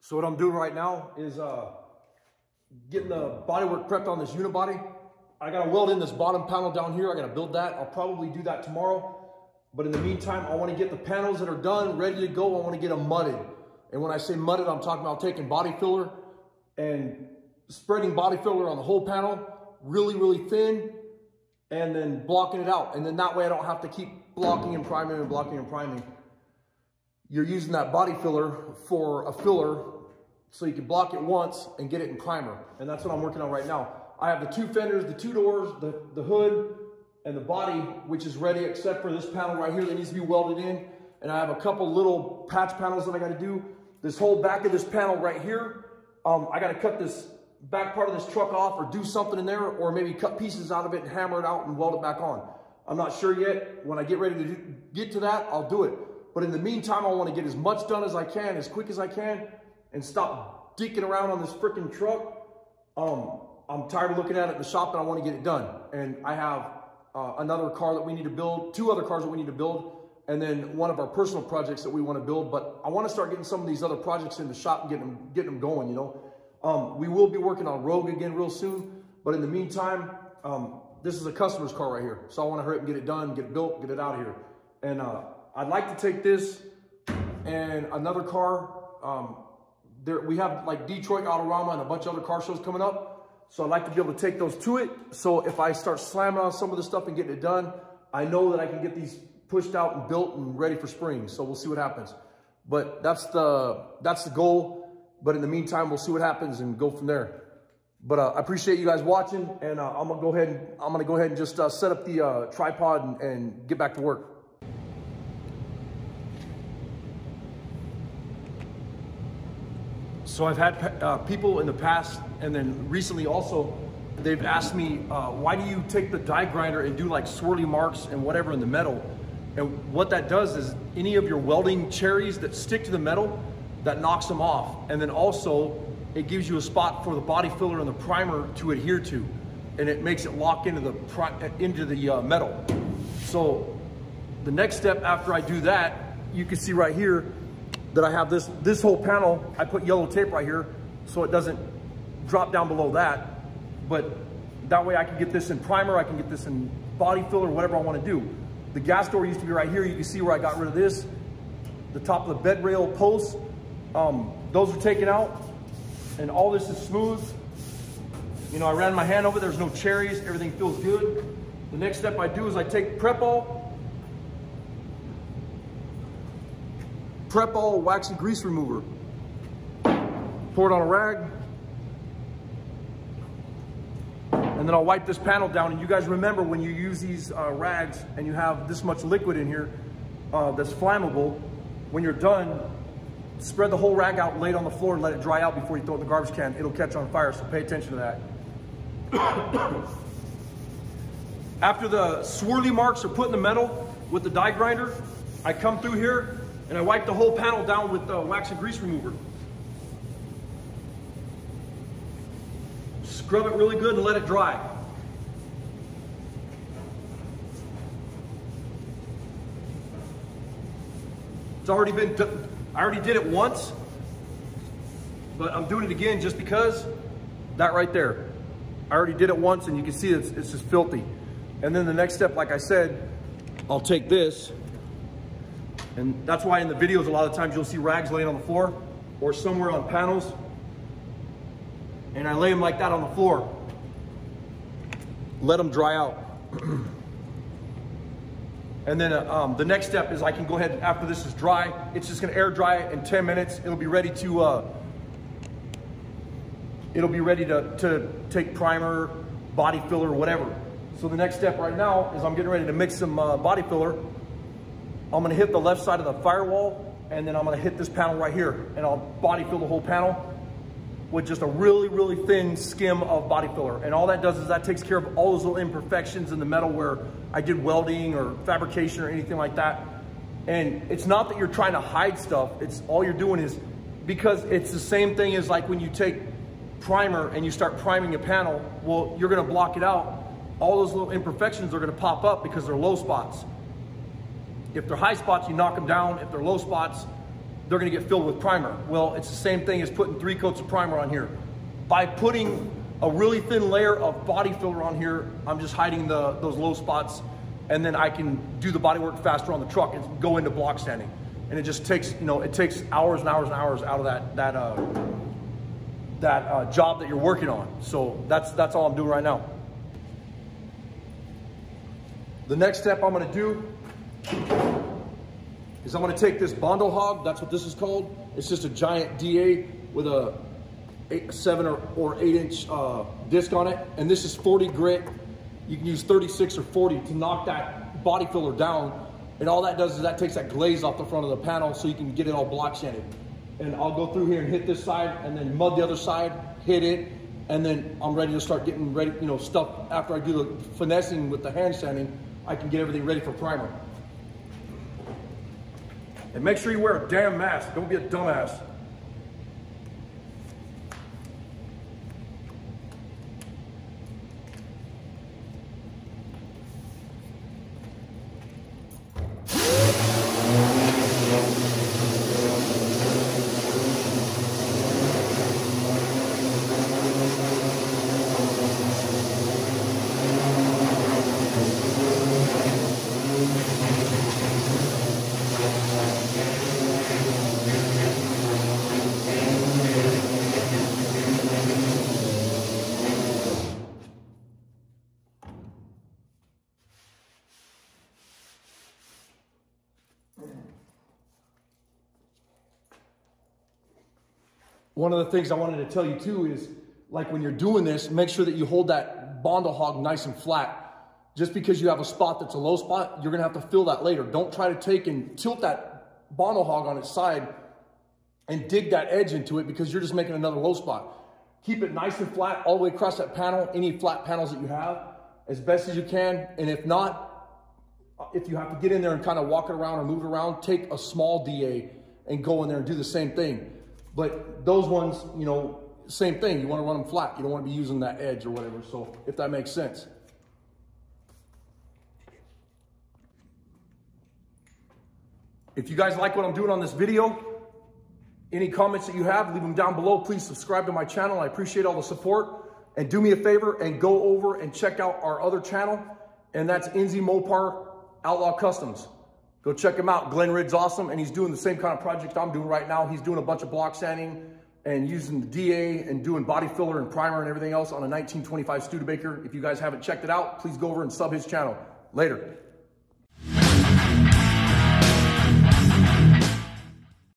So what I'm doing right now is getting the bodywork prepped on this unibody. I gotta weld in this bottom panel down here. I gotta build that. I'll probably do that tomorrow. But in the meantime, I wanna get the panels that are done, ready to go. I wanna get them mudded. And when I say mudded, I'm talking about taking body filler and spreading body filler on the whole panel, really, really thin, and then blocking it out. And then that way I don't have to keep blocking and priming and blocking and priming. You're using that body filler for a filler so you can block it once and get it in primer. And that's what I'm working on right now. I have the two fenders, the two doors, the hood, and the body, which is ready except for this panel right here that needs to be welded in. And I have a couple little patch panels that I gotta do. This whole back of this panel right here, I gotta cut this back part of this truck off or do something in there, or maybe cut pieces out of it and hammer it out and weld it back on. I'm not sure yet. When I get ready to get to that, I'll do it. But in the meantime, I want to get as much done as I can, as quick as I can, and stop dicking around on this freaking truck. I'm tired of looking at it in the shop, and I want to get it done. And I have another car that we need to build, two other cars that we need to build, and then one of our personal projects that we want to build. But I want to start getting some of these other projects in the shop and getting them going, you know. We will be working on Rogue again real soon. But in the meantime, this is a customer's car right here. So I want to hurry up and get it done, get it built, get it out of here. And I'd like to take this and another car. We have like Detroit Autorama and a bunch of other car shows coming up. So I'd like to be able to take those to it. So if I start slamming on some of the stuff and getting it done, I know that I can get these pushed out and built and ready for spring. So we'll see what happens. But that's the goal. But in the meantime, we'll see what happens and go from there. But I appreciate you guys watching, and I'm gonna go ahead and just set up the tripod and get back to work. So I've had people in the past, and then recently also, they've asked me, why do you take the die grinder and do like swirly marks and whatever in the metal? And what that does is any of your welding cherries that stick to the metal, that knocks them off. And then also, it gives you a spot for the body filler and the primer to adhere to. And it makes it lock into the metal. So the next step after I do that, you can see right here, that I have this whole panel. I put yellow tape right here so it doesn't drop down below that. But that way I can get this in primer, I can get this in body filler, whatever I want to do. The gas door used to be right here. You can see where I got rid of this. The top of the bed rail posts, those are taken out, and all this is smooth. You know, I ran my hand over, there's no cherries, everything feels good. The next step I do is I take Prep All wax and grease remover. Pour it on a rag. And then I'll wipe this panel down. And you guys remember when you use these rags and you have this much liquid in here that's flammable, when you're done, spread the whole rag out, lay it on the floor and let it dry out before you throw it in the garbage can. It'll catch on fire, so pay attention to that. After the swirly marks are put in the metal with the die grinder, I come through here and I wipe the whole panel down with the wax and grease remover. Scrub it really good and let it dry. It's already been done. I already did it once, but I'm doing it again just because that right there. I already did it once and you can see it's just filthy. And then the next step, like I said, I'll take this. And that's why in the videos, a lot of times you'll see rags laying on the floor or somewhere on panels. And I lay them like that on the floor. Let them dry out. And then the next step is I can go ahead, after this is dry, it's just gonna air dry it in 10 minutes. It'll be ready to, to take primer, body filler, whatever. So the next step right now is I'm getting ready to mix some body filler. I'm gonna hit the left side of the firewall, and then I'm gonna hit this panel right here, and I'll body fill the whole panel with just a really, really thin skim of body filler. And all that does is that takes care of all those little imperfections in the metal where I did welding or fabrication or anything like that. And it's not that you're trying to hide stuff, it's all you're doing is, because it's the same thing as like when you take primer and you start priming a panel, well, you're gonna block it out. All those little imperfections are gonna pop up because they're low spots. If they're high spots, you knock them down. If they're low spots, they're gonna get filled with primer. Well, it's the same thing as putting 3 coats of primer on here. By putting a really thin layer of body filler on here, I'm just hiding those low spots, and then I can do the body work faster on the truck and go into block sanding. And it just takes, you know, it takes hours and hours and hours out of that job that you're working on. So that's all I'm doing right now. The next step I'm gonna do is I'm gonna take this Bondo hog, that's what this is called. It's just a giant DA with a 7 or 8 inch disc on it. And this is 40 grit. You can use 36 or 40 to knock that body filler down. And all that does is that takes that glaze off the front of the panel so you can get it all block sanded. And I'll go through here and hit this side and then mud the other side, hit it, and then I'm ready to start getting ready, you know, stuff after I do the finessing with the hand sanding, I can get everything ready for primer. And make sure you wear a damn mask. Don't be a dumbass. One of the things I wanted to tell you too is, like when you're doing this, make sure that you hold that Bondo hog nice and flat. Just because you have a spot that's a low spot, you're gonna have to fill that later. Don't try to take and tilt that Bondo hog on its side and dig that edge into it, because you're just making another low spot. Keep it nice and flat all the way across that panel, any flat panels that you have, as best as you can. And if not, if you have to get in there and kind of walk it around or move it around, take a small DA and go in there and do the same thing. But those ones, you know, same thing. You want to run them flat. You don't want to be using that edge or whatever. So if that makes sense. If you guys like what I'm doing on this video, any comments that you have, leave them down below. Please subscribe to my channel. I appreciate all the support. And do me a favor and go over and check out our other channel. And that's Enzi Mopar Outlaw Customs. Go check him out. Glenn Ridd's awesome, and he's doing the same kind of project I'm doing right now. He's doing a bunch of block sanding and using the DA and doing body filler and primer and everything else on a 1925 Studebaker. If you guys haven't checked it out, please go over and sub his channel. Later.